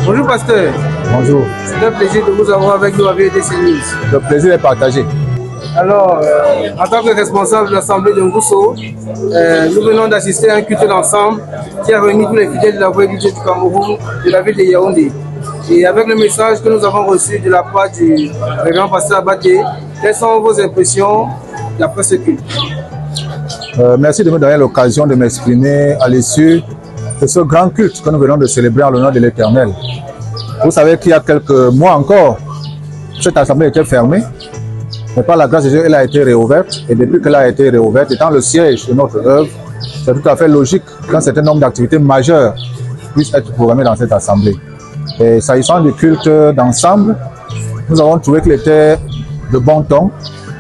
Bonjour pasteur. Bonjour. C'est un plaisir de vous avoir avec nous avec VDC News. Le plaisir est partagé. Alors, en tant que responsable de l'Assemblée de Ngusso, nous venons d'assister à un culte d'ensemble qui a réuni tous les fidèles de la Voie église du Cameroun, de la ville de Yaoundé. Et avec le message que nous avons reçu de la part du révérend pasteur Abaté, quelles sont vos impressions d'après ce culte? Merci de me donner l'occasion de m'exprimer à l'issue de ce grand culte que nous venons de célébrer en l'honneur de l'Éternel. Vous savez qu'il y a quelques mois encore, cette assemblée était fermée, mais par la grâce de Dieu, elle a été réouverte. Et depuis qu'elle a été réouverte, étant le siège de notre œuvre, c'est tout à fait logique qu'un certain nombre d'activités majeures puissent être programmées dans cette assemblée. Et s'agissant du culte d'ensemble, nous avons trouvé qu'il était de bon ton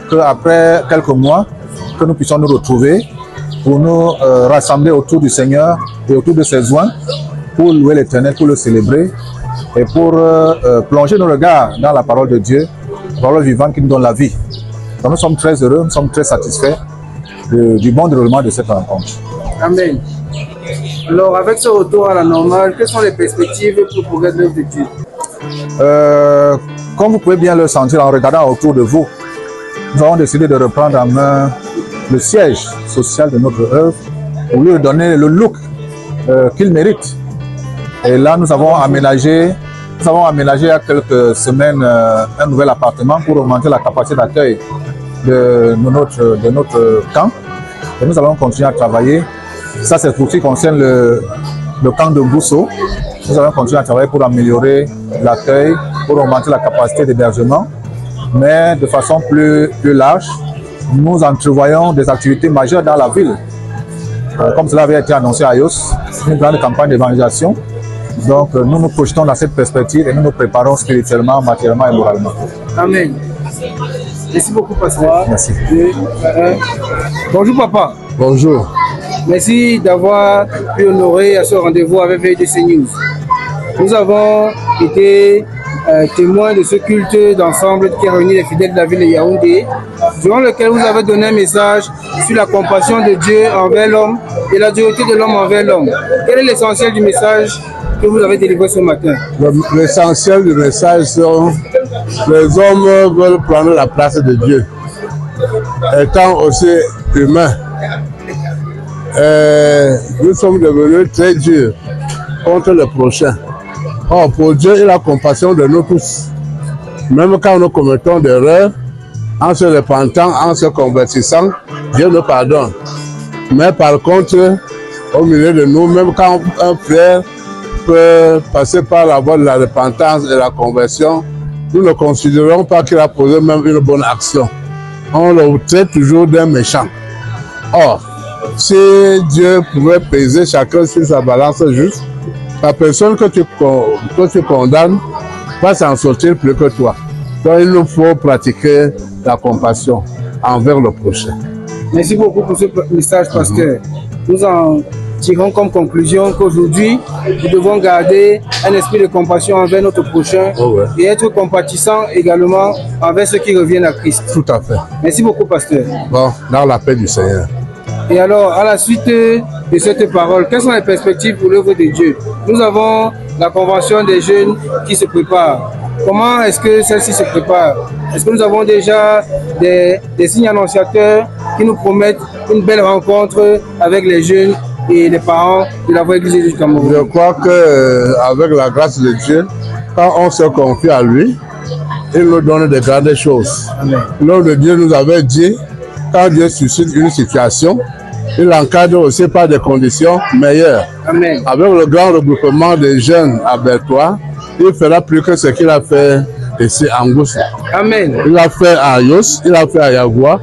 qu'après quelques mois, que nous puissions nous retrouver pour nous rassembler autour du Seigneur et autour de ses oins, pour louer l'Éternel, pour le célébrer et pour plonger nos regards dans la parole de Dieu, la parole vivante qui nous donne la vie. Donc nous sommes très heureux, nous sommes très satisfaits du bon déroulement de cette rencontre. Amen. Alors, avec ce retour à la normale, quelles sont les perspectives pour le progrès de l'œuvre de Dieu? Comme vous pouvez bien le sentir en regardant autour de vous, nous avons décidé de reprendre en main le siège social de notre œuvre pour lui donner le look qu'il mérite. Et là, nous avons aménagé il y a quelques semaines un nouvel appartement pour augmenter la capacité d'accueil de notre camp. Et nous allons continuer à travailler. Ça, c'est pour ce qui concerne le camp de Ngusso. Nous allons continuer à travailler pour améliorer l'accueil, pour augmenter la capacité d'hébergement. Mais de façon plus large, nous entrevoyons des activités majeures dans la ville. Comme cela avait été annoncé à Yos, une grande campagne d'évangélisation. Donc nous nous projetons dans cette perspective et nous nous préparons spirituellement, matériellement et moralement. Amen. Merci beaucoup, pasteur. Merci. Bonjour, papa. Bonjour. Merci d'avoir pu honorer à ce rendez-vous avec VDC News. Nous avons été témoins de ce culte d'ensemble qui a réuni les fidèles de la ville de Yaoundé, durant lequel vous avez donné un message sur la compassion de Dieu envers l'homme et la dureté de l'homme envers l'homme. Quel est l'essentiel du message que vous avez délivré ce matin? L'essentiel du message, c'est les hommes veulent prendre la place de Dieu. Étant aussi humains, nous sommes devenus très durs contre le prochain. Or, pour Dieu, il a compassion de nous tous. Même quand nous commettons des erreurs, en se repentant, en se convertissant, Dieu nous pardonne. Mais par contre, au milieu de nous, même quand un frère peut passer par la voie de la repentance et la conversion, nous ne considérons pas qu'il a posé même une bonne action. On le traite toujours d'un méchant. Or, si Dieu pouvait peser chacun sur sa balance juste, la personne que tu condamnes va s'en sortir plus que toi. Donc il nous faut pratiquer la compassion envers le prochain. Merci beaucoup pour ce message, pasteur. Nous en tirons comme conclusion qu'aujourd'hui, nous devons garder un esprit de compassion envers notre prochain et être compatissant également envers ceux qui reviennent à Christ. Tout à fait. Merci beaucoup, pasteur. Bon, dans la paix du Seigneur. Et alors, à la suite de cette parole, quelles sont les perspectives pour l'œuvre de Dieu? Nous avons la convention des jeunes qui se prépare. Comment est-ce que celle-ci se prépare? Est-ce que nous avons déjà des signes annonciateurs qui nous promettent une belle rencontre avec les jeunes et les parents de la Voie église du Cameroun? Je crois qu'avec la grâce de Dieu, quand on se confie à lui, il nous donne de grandes choses. L'homme de Dieu nous avait dit, quand Dieu suscite une situation, il encadre aussi par des conditions meilleures. Amen. Avec le grand regroupement des jeunes à Bertois, il fera plus que ce qu'il a fait ici à Ngusso. Amen. Il a fait à Yos, il a fait à Yagua,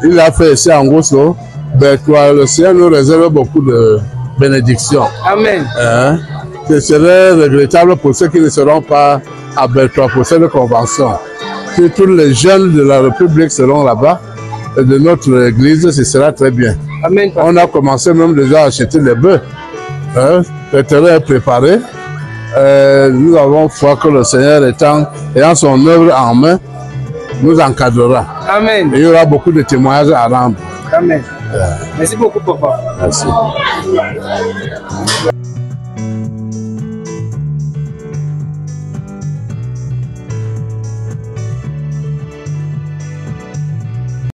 il a fait ici à Ngusso. Bertois, le Seigneur nous réserve beaucoup de bénédictions. Amen. Ce serait regrettable pour ceux qui ne seront pas à Bertois pour cette convention. Si tous les jeunes de la République seront là-bas, de notre église, ce sera très bien. Amen. On a commencé même déjà à acheter les bœufs. Le terrain est préparé. Nous avons foi que le Seigneur ayant son œuvre en main, nous encadrera. Amen. Et il y aura beaucoup de témoignages à rendre. Amen. Merci beaucoup, papa. Merci.